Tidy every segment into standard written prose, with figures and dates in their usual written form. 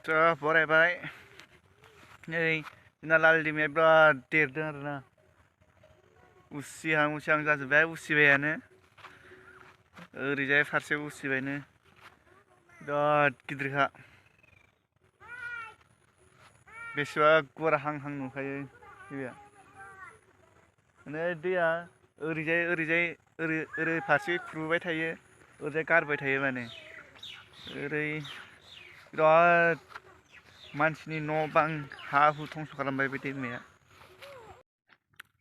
बरायबाय नै जोंना लाल दैमाया बिराद देरदों आरोना उसिहां जाजोब्बाय उसिबायानो ओरैजाय फारसे उसिबायनो बिराद गिदिरखा बेसेबा गुवार हां नुखायो दैया माने दैया ओरै फारसे खुरबोबाय थायो ओरैजाय गारबाय थायो माने ओरै बिराद मानसिनि न' बां हा हु धंस' खालामबाय बे दैमाया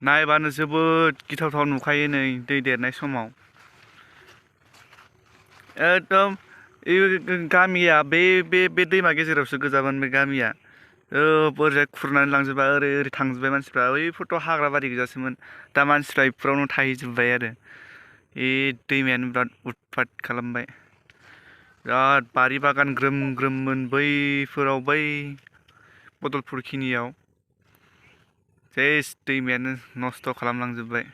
नायबानो जोबोद गिथावथाव नुखायो नै दै देरनाय समाव एकदम गामिया बे दैमा गेजेरावसो गोजामोन बे गामिया ओरैजाय खुरनानै लांजोबबाय ओरै थांजोब्बाय मानसिफ्रा ओइफोरथ' हाग्रा बारि गोजासोमोन दा मानसिफ्रा बेफोरावनो थाहैजोब्बाय आरो बे दैमायानो बिराद उतपात खालामबाय बिराद बारि बागान ग्रोम ग्रोममोन बैफोराव बै बदलफुरखिनियाव सेस दैमायानो नस्थ' खालामलांजोब्बाय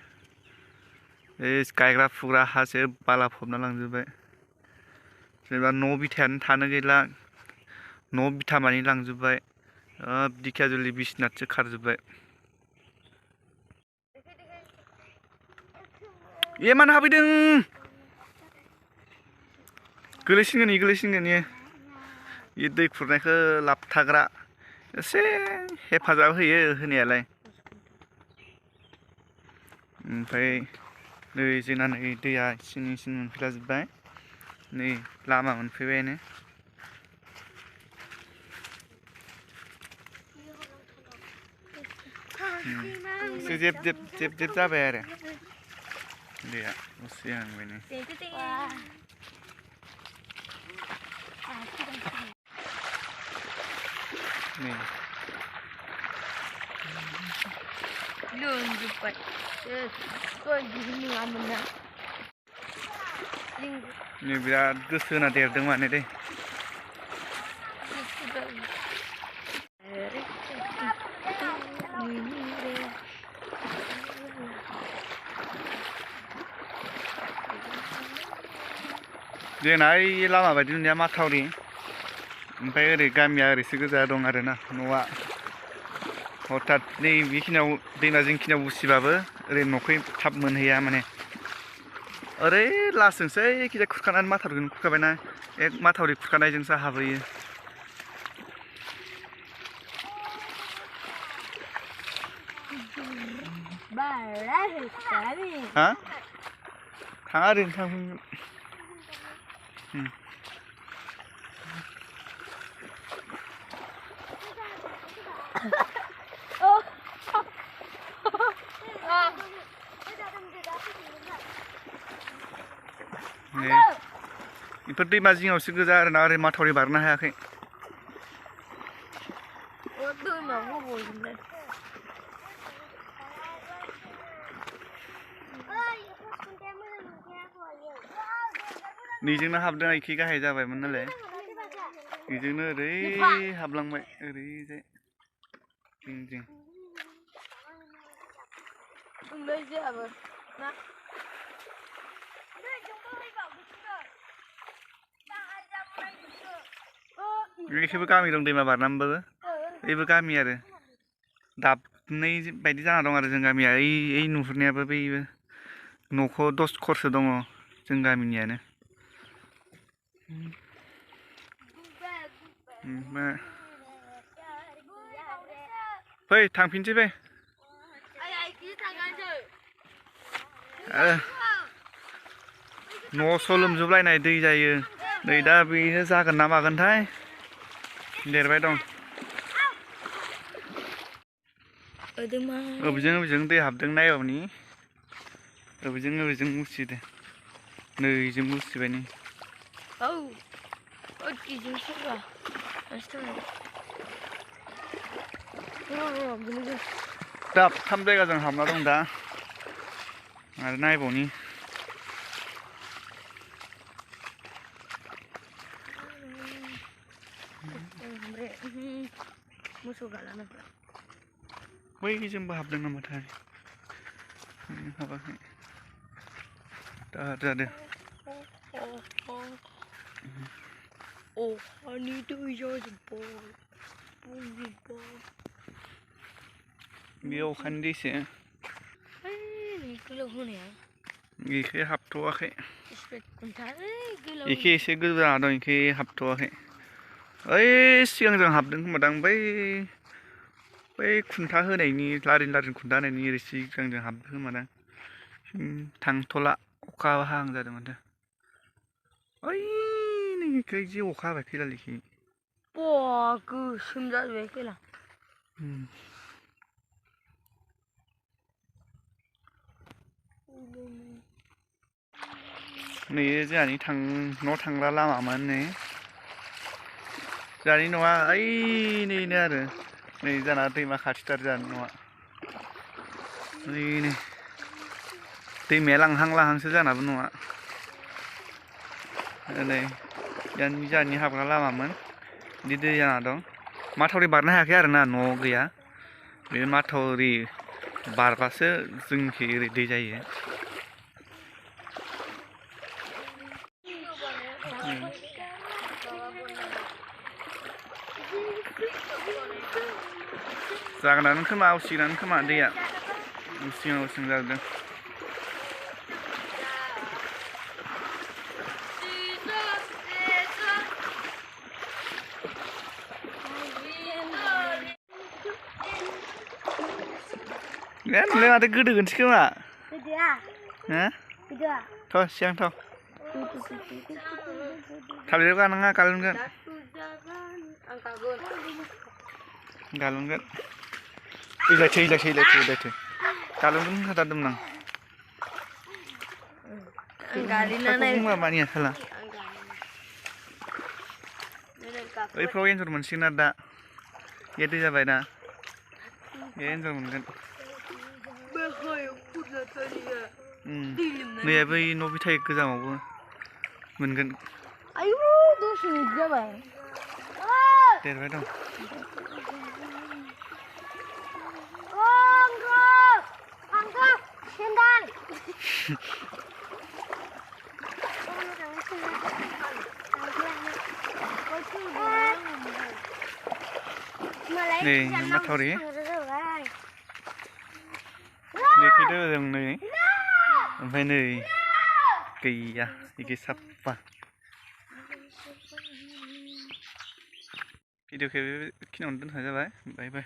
सेस गायग्रा फुग्रा हासो बाला फबना लांजोब्बाय जेनेबा न' बिथायानो थानो गैला न' बिथा मानि लांजोब्बाय दिखियाजुलि बिसनाथसो खारजोब्बाय ए मानो हाबैदों गोलैसिनगोन इयो दै खुरनायखौ लाबथाग्रा एसे हेफाजाब होयो होनायालाय ओमफ्राय नै जोंना नै दैया इसिं मोनफैला जोब्बाय नै लामा मोनफैबायानो जेब जाबाय आरो दैया उसिहांबायनो नै लोंजोब्बाय नै बिराद गोसो होना देरदों माने दै जोंना ओइ लामा बायदि नुनाया माथावरि ओमफ्राय ओरै गामिया ओरैसो गोजा दं आरोना न'आ हथात नै बेखिनियाव दैमा जिंखिनियाव उसिबाबो ओरै न'खै थाब मोनहैया माने ओरै लासजोंसो एखिजाया खुरखानानै माथावरिखौनो खुरखाबायना माथावरि खुरखानायजोंसो हाबहैयो हा थाङा ओरैनो थांफिनगोन बेफोर दैमा जिङावसो गोजा आरोना ओरै माथावरि बारनो हायाखै नैजोंनो हाबदों इखि गाहाय जाबायमोन नालाय बेजोंनो ओरै हाबलांबाय ओरैजाय जिं बेखैबो गामि दं दैमा बारनानैबाबो बैबो गामि आरो दाबनै बायदि जाना दं आरो जों गामिया ओइ नुहुरनायाबो बैबो न'खौ 10 खरसो दङ जों गामिनियानो फै थांफिनसै फै न' लोमजोबलायनाय दै जायो नै दा बेनो जागोन ना मागोनथाय देरबाय दं ओजों दै हाबदों नायबावनि ओजों उसिदों नै जों उसिबाय नै दाबथाम जायगाजों हाबना दं दा आरो नायबावनि बैजोंबो हाबदों नामाथाय हाबाखै दा जादों अखानि दैया जोब्बाय बे अखानि दैसो गोलाव होनाया इखो हाबथ'वाखै गोलाव इखे एसे गोजा दं इखे हाबथ'वाखै ओइ सिगांजों हाबदों खोमादां बै खुन्था होनायनि लारिन लारिन खुन्था होनायनि ओरै सिगांजों हाबदों खोमादां थांथ'ला अखा हाहां जादों माथो ओइ नोंखै जि अखा हाबाय फैलालिखि गोसोम जाजोब्बाय फैला नै जोंहानि न' थांग्रा लामामोन नै जोंहानि न'आ ओइ नैनो आरो नै जोंना दैमा खाथिथार जोंहानि न'आ नै दैमाया लांहां लांहांसो जोंहानाबो न'आ नै जोंहानि हाबग्रा लामामोन बिदि दै जाना दं माथावरि बारनो हायाखै आरोना न'आव गैया बे माथावरि बारबासो जोंनिखै ओरै दै जायो जागोनानो खोमा उसिगोनानो खोमा दैया उसिं जादों नोंलाय माथो गोदोगोनसो खोमा थ' सिगां थ' थालिराव गानाङा गालुनगोन इलायथो गालुनगोन होनखाथारदोंमोन आं बुंबा मानिया साला बैफ्राव एन्जर मोनसिगोन आरो दा बे दै जाबाय ना बे एन्जर मोनगोन नै बै न' बिथाय गोजामावबो मोनगोन आयु 10 मिनिट जाबाय देरबाय दं नै माथावरि नेखैदो जों नै ओमफ्राय नै गैया इखि साफा भिडिअखौ बेखिनियावनो दोनथ'नाय जाबाय बाय बाय